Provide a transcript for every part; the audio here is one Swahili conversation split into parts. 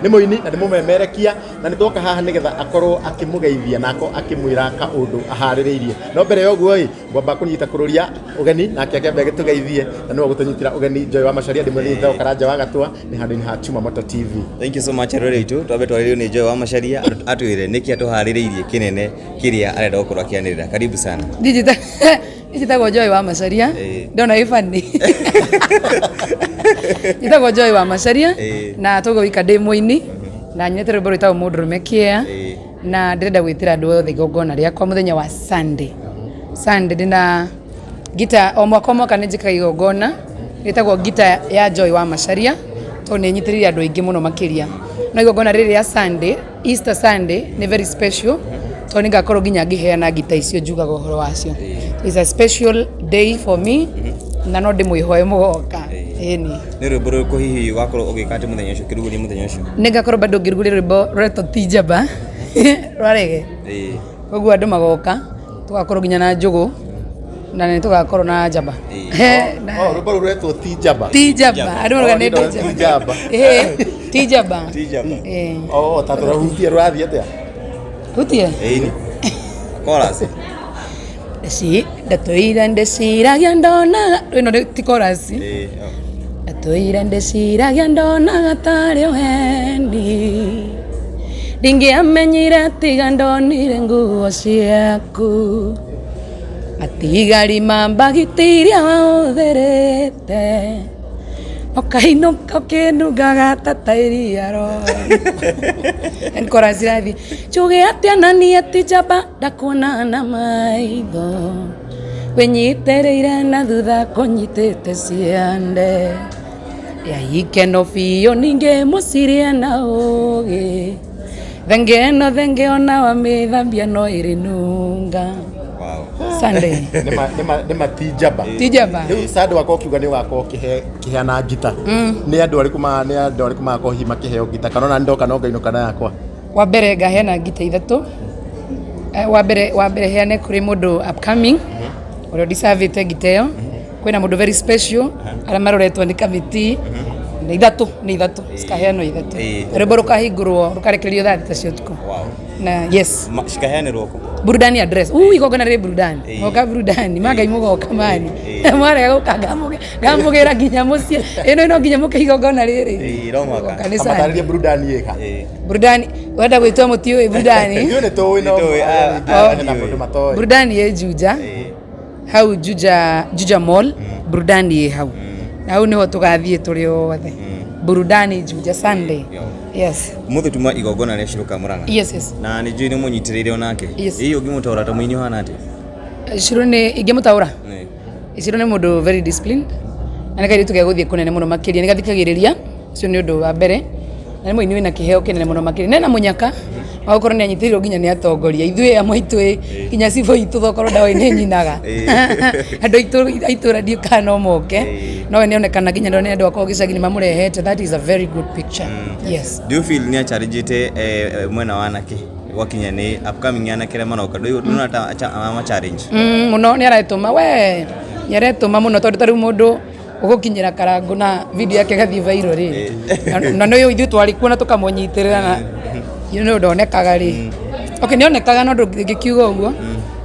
ni muini na ni mumemerekia na nitwoka haha nigetha akorwo akimugeithia nako akimwira ka undu ahaririirie no mbere yoguo ngwamba kunyita kururia ugeni nake akembe gitugeithie na no gutunyitira ugeni Joy wa Macharia ndi mwini thao karanja wa Gatwa ni handu ni ha Chuma Moto TV. Thank you so much rore itu twabe twaririo ni Joy wa Macharia atwire niki atuhaririirie kinene kiria arenda gukorwo akianirira. Karibu sana. Ijitagwo Joy wa Macharia ndona ifani ijitagwo Joy wa Macharia na tugoika ndi muini na nyete rwimbo rwitagwo mundu rumekia na ndirenda gwitira andu othe igongona riakwa muthenya wa Sunday ndina gita o mwaka njika igongona ritagwo gita ya Joy wa Macharia to ni nyitiriria andu aingi muno makiria no igongona riri ya Sunday Easter Sunday ni very special to ni ngakorwo ginya ngiheana gita icio njugaga uhoro wacio. It's a special day for me na no ndimwihoe mugoka eni ni rwimbo rwiko hihi wakorwo ugikate muthenya ucio kiruguria muthenya ucio ni ngakorwo bado ngiruguria rwimbo rweto tijaba rwarege koguo andu magoka tugakorwo ginya na njugu na ni tugakorwo na njamba rwimbo rweto tijaba andu marugane tijaba tijaba tatura hutia rwathi atia hutia ni chorus ndatoira ndeciragia ndona ino ti chorus ndatoira ndeciragia ndona gatari wendi ndingiamenyire tiga ndonire nguo ciaku atigari mambagitiria wautherete okainuka ukinugaga tatairia roi en chorus rathi chuge atia nani atijaba ndakuona na maitho wenyitereire na thutha kunyitite ciande ya ikeno biũ ninge musiria na ugi thengeona wa mithambia no iri nunga. Sunday nema tijaba riu sadu wako kiuga ni wako kiheana gita ni andu ariku mako hima kiheo gita kanona ndoka no ngaino kana yakwa wa mbere ngaheana gita ithatu wa mbere heane kuri mundu upcoming uri deserve gita yo kwina mundu very special ara maroretwo ni committee ni ithatu skaheano ithatu rwimbo rukahingurwo rukarekererio thathi cio tuko na yes shikaheane roko burudani address igongona ri burudani ngoka burudani magai mugoka mani mware gamugira ginya mucie ino ginya muke igongona riri romaka amatariria burudani eka burudani wenda gwitwa mutio burudani yo ne to ino na mundu matoi burudani ye Juja hau Juja mall burudani ye hau niho tugathie turi othe burudani Juja Sunday. Yes. Muthu tuma igongona ria Shiru ka Muranga. Yes. Na ni Joy ni munyitirire onake. Iyo ngimutaura ta muini hana ati. Shiru ni ingimutaura. Shiru ni mundu very disciplined. Na ngai tuge guthie kunene muno makiria ni gathikagiriria. Cio ni undu wa mbere. Na ni muini wina kiheo kinene muno makiria. Nena munyaka. Wakorwo ni anyitirirwo ginya ni atongoria. Ithuĩ amwe itwe ginya cibo itu thokorwo dawa ni nyinaga. Andu itura dio kana moke. No we nionekana ginya ndo ni andu akwa gicagi mamurehete. That is a very good picture. Yes. Do you feel ni challenge mwena wanake wakinya ni upcoming anake manoka do you ta ama challenge muno ni aretuma we nyaretuma muno tondu tari mundu ugukinyira karangu na video yake gathi viral ri na no yo ithu twari kuona tukamunyitirira na you ndonekaga ri okay nionekaga no ngikiuga uguo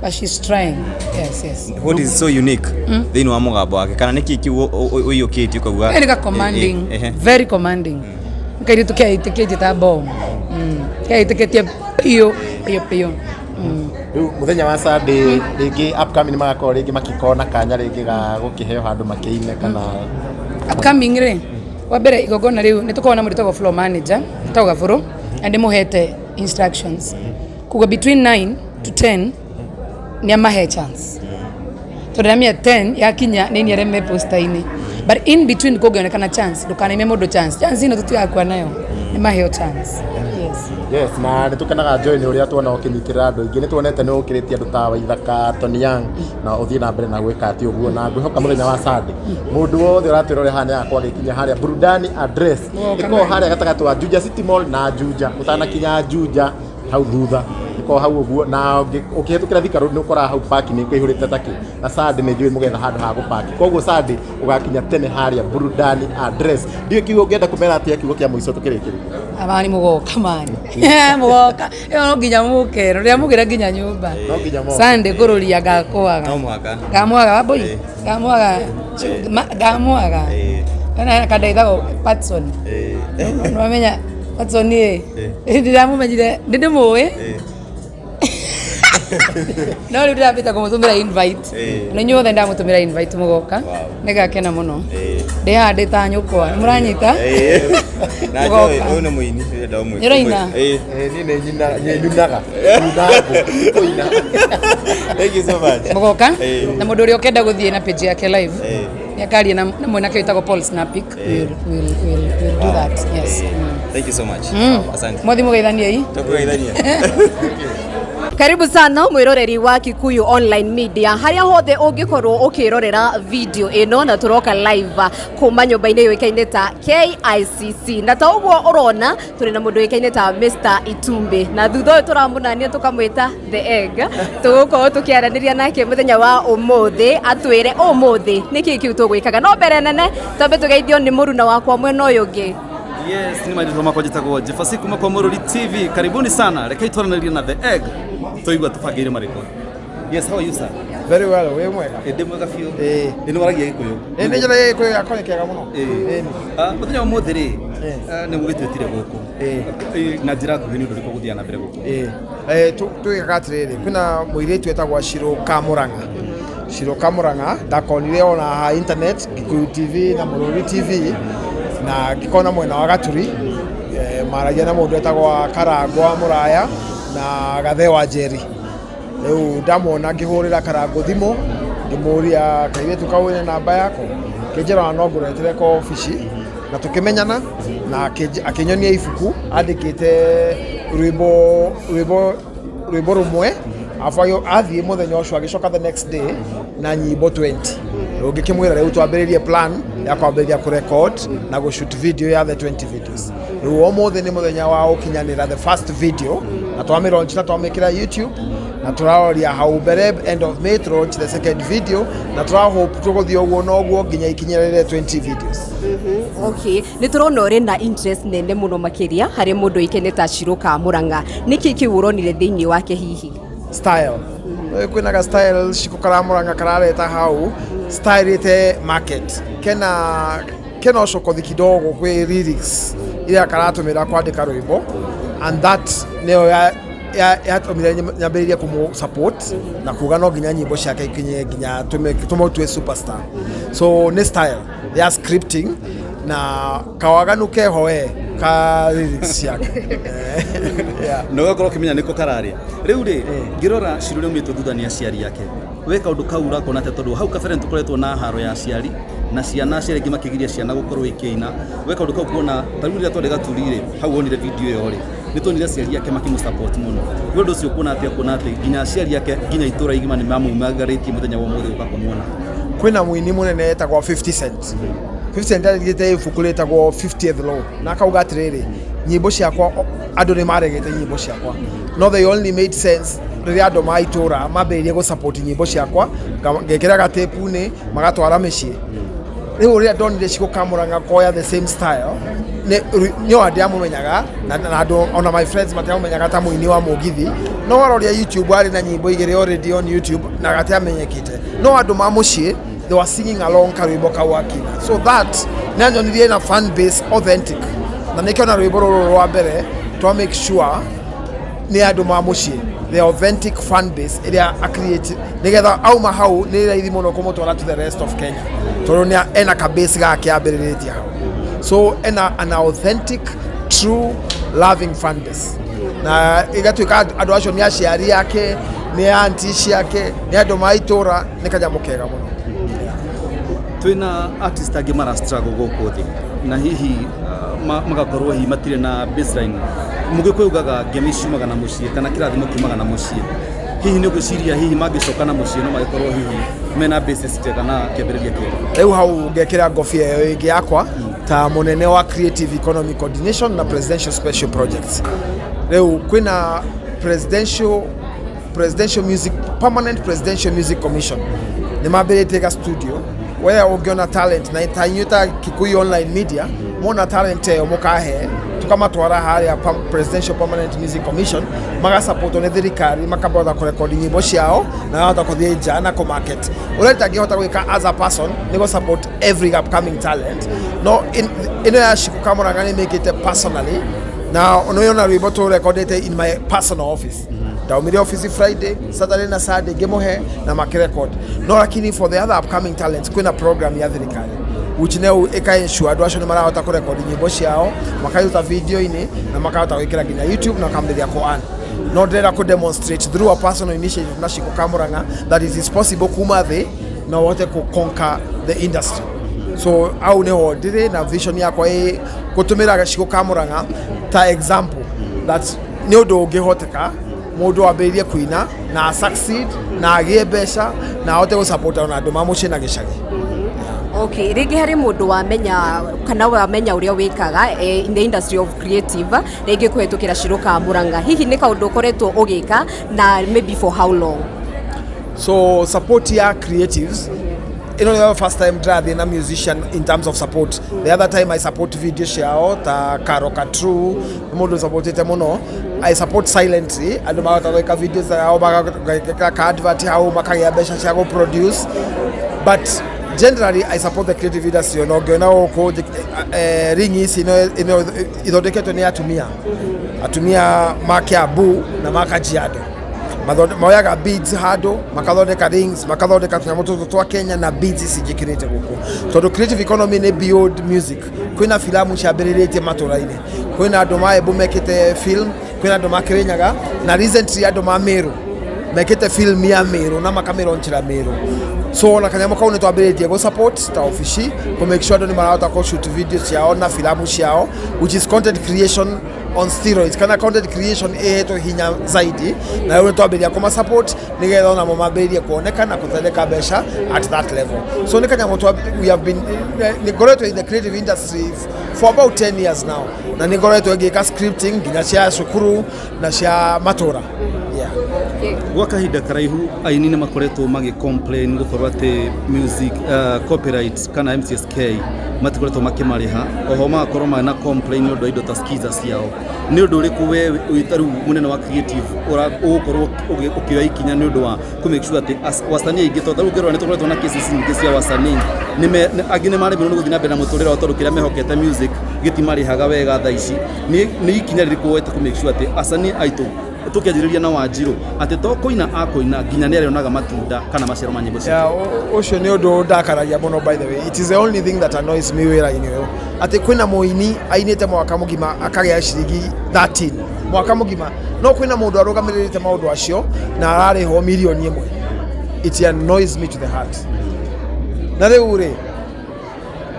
but she's trying. Yes. What is so unique thini wa mugambo wake kana niki kiugo uyukiti ukaguga ni commanding very commanding ngai tukiaitikite ta bomb kiaitikitie pio muthenya wa Sunday ringi upcoming magakorwo ringi makikona kanya ringi ga gukiheo handu makiine kana upcoming ri wa mbere igongona riu ni tukona muri tagwo floor manager tagwo Gaburu and muhete instructions kuga between 9 to 10 ni amahe chance todamia 10 yakinya nini areme posta-ini but in between kugonekana chance ndukana mundu chance ino tutiakwa nayo ni maheo chance. Yes na nitukanaga Joy ni uria tuona ukinyitirira andu ingi nituonete ni ukiritie andu ta Waithaka Tony Young na uthie na mbere na gwika ati uguo na ngwihoka muthenya wa Sunday mundu wothe uratwira uri hana yakwa gikinya haria burudani address iko haria gatagati wa Juja City Mall na Juja utana kinya Juja hau thutha iko hau uguo na ukihetukira Thika Road nukora hau parking ni kwihurite taki na Sunday ni njui mugetha handu ha gupaki koguo Sunday ugakinya tene haria burudani address ndio kiugo ngenda kumera atia kiugo kia muico tukirikiri abani mugoka mani mugoka yo no nginya muke ria mugira nginya nyumba Sunday kururia ngakwaga no mwaka ngamwaga waboi ngamwaga kana kadaithago Patson no menya Patson ni ndiramumenyire ndimwe no riu ndirambita kumutumira invite na nyothe ndamutumira invite mugoka nigakena muno ndihandita nyukwa muranyita na joy uyu ni muini ndaumwe niraina ni nyunaga koina thank you so much mugoka na mundu uri okenda guthie na page yake live yakari na mwana kaitako Paul Snapik will do that yes thank you so much asante mwathi mugeithania hii tukugeithania Karibu sana mwiroreri wa Kikuyu online media haria hothe ungikorwo ukirorera video ino na turoka live kuma nyumba-ini yoikaine ta KICC na ta uguo urona turi na mundu yoikaine ta Mr Itumbi na thutha uyu turamunania tukamwita the egg tugukorwo tukiaraniria nake muthenya wa umuthi atwire umuthi niki kiu tugwikaga no mbere nene tambe tugeithio ni muruna wakwa mwena uyu ngi. Yes, ni maitho makwa jitagwo Jefasi kuma kwa Mururi TV. Karibuni sana. Rekei twaranaria na the egg. Toigwa tubagire mariko. Yes, how are you sir? Very well, we mwega. Ende mwega fiu. Ende waragia Gikuyu. Ende njira Gikuyu yakonyekega muno. Muthenya wa muthiri ni mugitwetire guku. Na njira nguhi ni nduriko guthia na mbere guku. Tugiga atiriri kwina muiritu etagwa Shiru Muranga. Shiru Muranga ndakonire ona ha internet Kikuyu TV na Mururi TV na gikona mwena wa Gaturi maragia na mundu etagwa Karangwa Muraya na Gathe wa Njeri riu ndamona ngihurira Karango thimu ndimuria kairetu kawine namba yako kinjira no nguretere ko ofici na tukimenyana na akinyonia ibuku andikite rwimbo rumwe afayo athie muthenya ucio agicoka the next day na nyimbo 20 ungikimwira riu twambiririe plan ya kwambiriria ku record na go shoot video ya the 20 videos riu umuthi ni muthenya wa ukinyanira the first video na twamilaunch na twamikira YouTube na turaroria hau mbere end of May launch the second video na turahope tuguthie uguo no guo nginya ikinyirire 20 videos. Okay, ni turona uri na interest nene muno makiria hari mundu ikeneta Shiru Muranga niki kiuronire thiini wake hihi style kwinaga style shikukara Muranga karareta hau style ite market kena ocokothi kidogo kwi lyrics iria karatumira kwandika rwimbo and that neo yatumire nyambiriria kumu support na kuga no nginya nyimbo ciake ikinye nginya tumotwe superstar so ni style ya scripting na kawaganu kehoe ka lyrics yake no gakoro kimenya niko kararia riu ri ngirora Shiru ri umito thuthania ciari yake we kaundu kaura kona te tondu hau kabere tukoretwo na haro ya ciari na ciana ciaregi makigiria ciana gukorwo ikiina we kaundu kau kuona tariu ria twende gaturire hau onire video iyo ri nitonire ciari yake makimu support muno ndu cio kuona ati nginya ciari yake nginya itura igima ni mamumagaritie muthenya wa muthi ukakomwona kwina muini munene etagwa 50 Cent 50 Cent aligite ibuku retagwo 50th law na kauga atiriri nyimbo ciakwa andu ni maregete nyimbo ciakwa no they only made sense riria andu maitura mambiririe go support nyimbo ciakwa ngekira gatepu ni magatwara micii riu riria ndonire Shiru Muranga koya the same style nyo andu amumenyaga na andu ona my friends matamumenyaga ta muini wa mugithi no waroria YouTube ari na nyimbo igire already on YouTube na gati amenyekite no andu mamucii they were singing along karwimbo kawakina so that nanyonirie na fan base authentic na nikiona rwimbo ruru rwa mbere to make sure ni andu mamucii the authentic fan base iria create nigetha auma hau ni raithi muno kumutwara to the rest of Kenya tondu ena ka base gake ambiriretie hau so ena an authentic true loving fan base na igatuika andu acio ni aciari yake ni auntie ciake ni andu maitura ni kanyamu kega muno twina artist agi mara struggle guku thi na hihi magakorwo hihi matire na baseline mugikugaga ngemi ciumaga na mucie kana kirathimo kiumaga na mucie hihi ni guciria hihi magicoka na mucie no magikorwo hihi mena basis tega na kiambiriria kiega riu hau ngekira ngofia yo ingi yakwa ta munene wa creative economic coordination na presidential special projects riu kwina permanent presidential music commission ni mabere tega studio where ungiona talent na itanyuta Kikuyu online media mona talent yo mukahe tukamatwara haria presidential permanent music commission maga support on thirikari makabotha ku record nyimbo ciao na hota kuthie jana ku market ureta ngihota gwika as a person ni go support every upcoming talent no in a Shikuka Muranga ni make it personally now unaona rwimbo tu recorded in my personal office Daumiri office Friday, Saturday na Saturday gemohe na makirecord. No lakini for the other upcoming talents kuna program ya thirikari which now eka ensure adu acio ni marahota ku record nyimbo ciao makayuta video ini na makahota gwikira nginya YouTube na kamberia ko an no ndera ku demonstrate through a personal initiative na Shikuka Muranga that it is possible kuma the na wote ku conquer the industry. So au neho ndire na vision yakwa gutumira Shikuka Muranga ta example that ni undu ungihoteka mundu ambĩrĩrie kuina na succeed na agie mbeca na ahote gu support ona andu mamucie na gicagi. Okay, rĩngĩ harĩ mũndũ wamenya kana wamenya ũrĩa wĩkaga in the industry of creative rĩngĩ kũhetũkĩra Shikuka Muranga hihi nĩ kaũndũ ũkoretwo ũgĩka na maybe for how long? So support ya creatives, you know, the first time drag in a musician in terms of support. The other time I support video share ta karoka true modo support it mono. I support silently and about like videos how ka advert how makagia besha cia go produce, but generally I support the creative industry. You know, gena ko ring is ithondeketwo ni atumia makia bu na makajiado maoyaga beads hado makathondeka rings makathondeka tunyamoto twa Kenya na beads cigikirite guku tondu creative economy ni beyond music. Kwina filamu ciambiririe maturaine, kwina andu maembu mekite film, kwina andu makirinyaga na recently andu ma Meru mekite film ya Meru na makamironchira Meru. So na kanyamo kaune twambiritie go support ta ofici to make sure ni marahota ko shoot videos ciao na filamu ciao which is content creation on steroids. Kana content creation to hinya zaidi na wewe twambiria kuma support nigetha ona mamambirie kuoneka na kuthondeka besha at that level. So ni kanyamo we have been nigoretwo in the creative industry for about 10 years now na nigoretwo ngika scripting nginya cia cukuru na cia matura. Gwa kahinda karaihu aini nĩ makoretwo magi complain gukorwo ati music copyright kana MCSK matikoretwo makimariha oho magakorwo na complain nĩ ũndũ indo ta skiza ciao. Nĩ ũndũ ũrĩkũ we wĩtaru munene wa creative ũgũkorwo ũkĩoya ikinya nĩ ũndũ wa ku make sure ati wasanii aingĩ tondũ ũngĩrora nĩ tũkoretwo na cases nyingĩ cia wasanii angĩ nĩ maremwo nĩ gũthiĩ na mbere na mũtũrĩre tondũ kĩrĩa mehokete music gĩtimarihaga wega thaa ici. Nĩ ikinya rĩrĩkũ woete ku make sure ati asanii aitũ tukianjiriria na Wanjiru ati to koina akoina nginya nĩ arionaga matunda kana maciaro ma nyĩmbo ciake? Ucio nĩ ũndũ ndakaragia mũno. By the way, it is the only thing that annoys me wĩra-inĩ ũyũ ati kwĩna mũini ainĩte mwaka mũgima akagĩa ciringi 13 mwaka mũgima, no kwĩna mũndũ arũgamĩrĩrĩte maũndũ acio na ararĩhwo mirioni 1. It annoys me to the heart. Na rĩu rĩ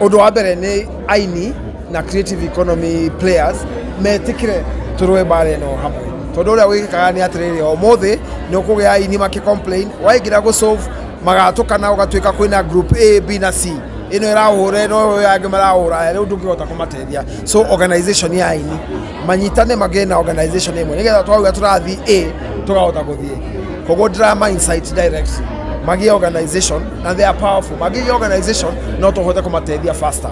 ũndũ wa mbere nĩ aini na creative economy players metikire tũrũe bara ĩno hamwe tondu uria wikaga ni atiriri omothe ni ukugia aini makicomplain waingira go solve magatukana ugatwika kwina group A B na C ino irahura no yangi marahura riu ndungihota kumateithia. So organization ya aini manyitane magena organization imwe nigetha twauga turathi A tugahota guthie koguo drama insight direct magi organization and they are powerful magi organization no tuhote kumateithia faster.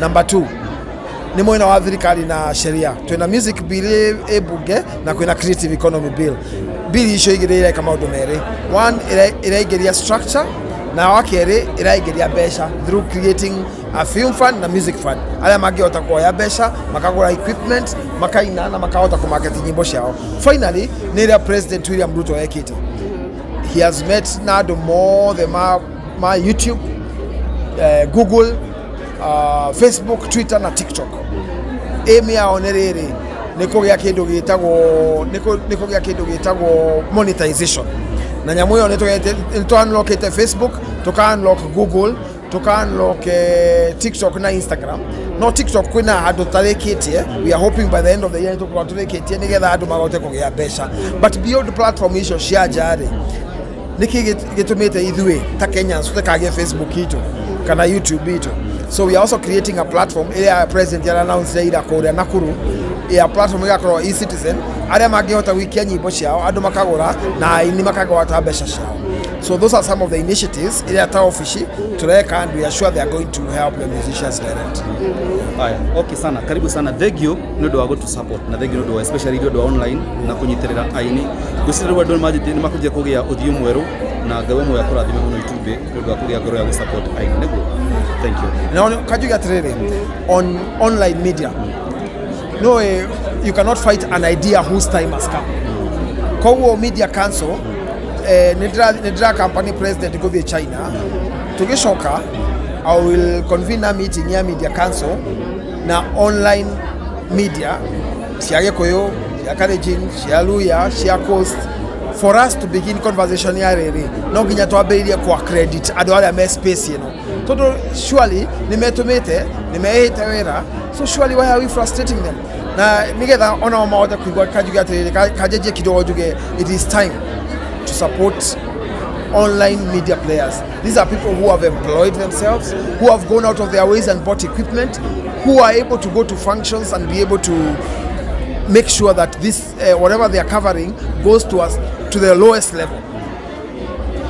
Number 2 ni mwena wa thirikari na sheria twina music bill bunge na kwina creative economy bill icio igirire kama maundu meri. One iraigeria structure na wakeri iraigeria besha through creating a film fund na music fund aria mangihota kuoya besha makagura equipment makaina na makahota kumarket nyimbo ciao. Finally ni ria President William Ruto ekite, he has met nado more the ma YouTube, Google, Facebook, Twitter na TikTok. Emi yao nĩ rĩrĩ nĩ kũgĩa kĩndũ gĩtagwo monetization na nyamũ ĩyo nĩ tũ-unlockĩte Facebook, tũka-unlock Google, tũka-unlock TikTok na Instagram. No TikTok kwĩna handũ tarĩkĩtie, we are hoping by the end of the year tũkorwo tũrĩkĩtie nĩgetha andũ magote kũgĩa mbeca. But beyond platform icio cia nja rĩ nĩkĩ gĩtũmĩte ithuĩ ta Kenyans tũtikagĩa Facebook itũ kana YouTube itũ. So we are also creating a platform area president ya announce ira kore Nakuru ya platform ya kwa e-citizen aria mangihota wikia nyimbo ciao andu makagura na aini makagwata mbeca ciao. So those are some of the initiatives area ta office tureka, and we are sure they are going to help the musicians direct. Haya, okay sana, karibu sana. Thank you ndio wa go to support na thank you ndio especially ndio online na kunyitirira aini gusirira wandu majiti ni makuje kugia uthiu mweru na gawe mo ya kurathime muno Itumbi ndio kugia ngoro ya support aini nego. Thank you. Now kajuga training on online media. No, you cannot fight an idea whose time has come. Kikuyu Media Council Nedra company president go to China tugishoka, I will convene a meeting ya Media Council na online media cia Kikuyu, cia Kalenjin, cia Luya, cia Coast, for us to begin conversation ya rere no nginya twambĩrĩrie kwa credit andũ arĩa me space ĩno tondũ surely nimetumĩte nimehĩte wĩra, so surely why are we frustrating them? Na nigetha ona mahote kuigua kajuga atĩrĩrĩ kajenjie kidogo juge it is time to support online media players. These are people who have employed themselves, who have gone out of their ways and bought equipment, who are able to go to functions and be able to make sure that this whatever they are covering goes to us to the lowest level.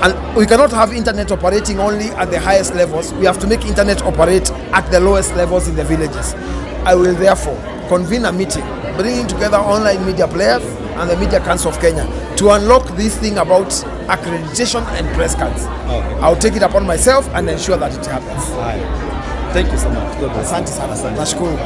And we cannot have internet operating only at the highest levels. We have to make internet operate at the lowest levels in the villages. I will therefore convene a meeting bringing together online media players and the Media Council of Kenya to unlock this thing about accreditation and press cards. Okay. I'll take it upon myself and ensure that it happens. Thank you so much. God bless. Asante sana. Nashukuru.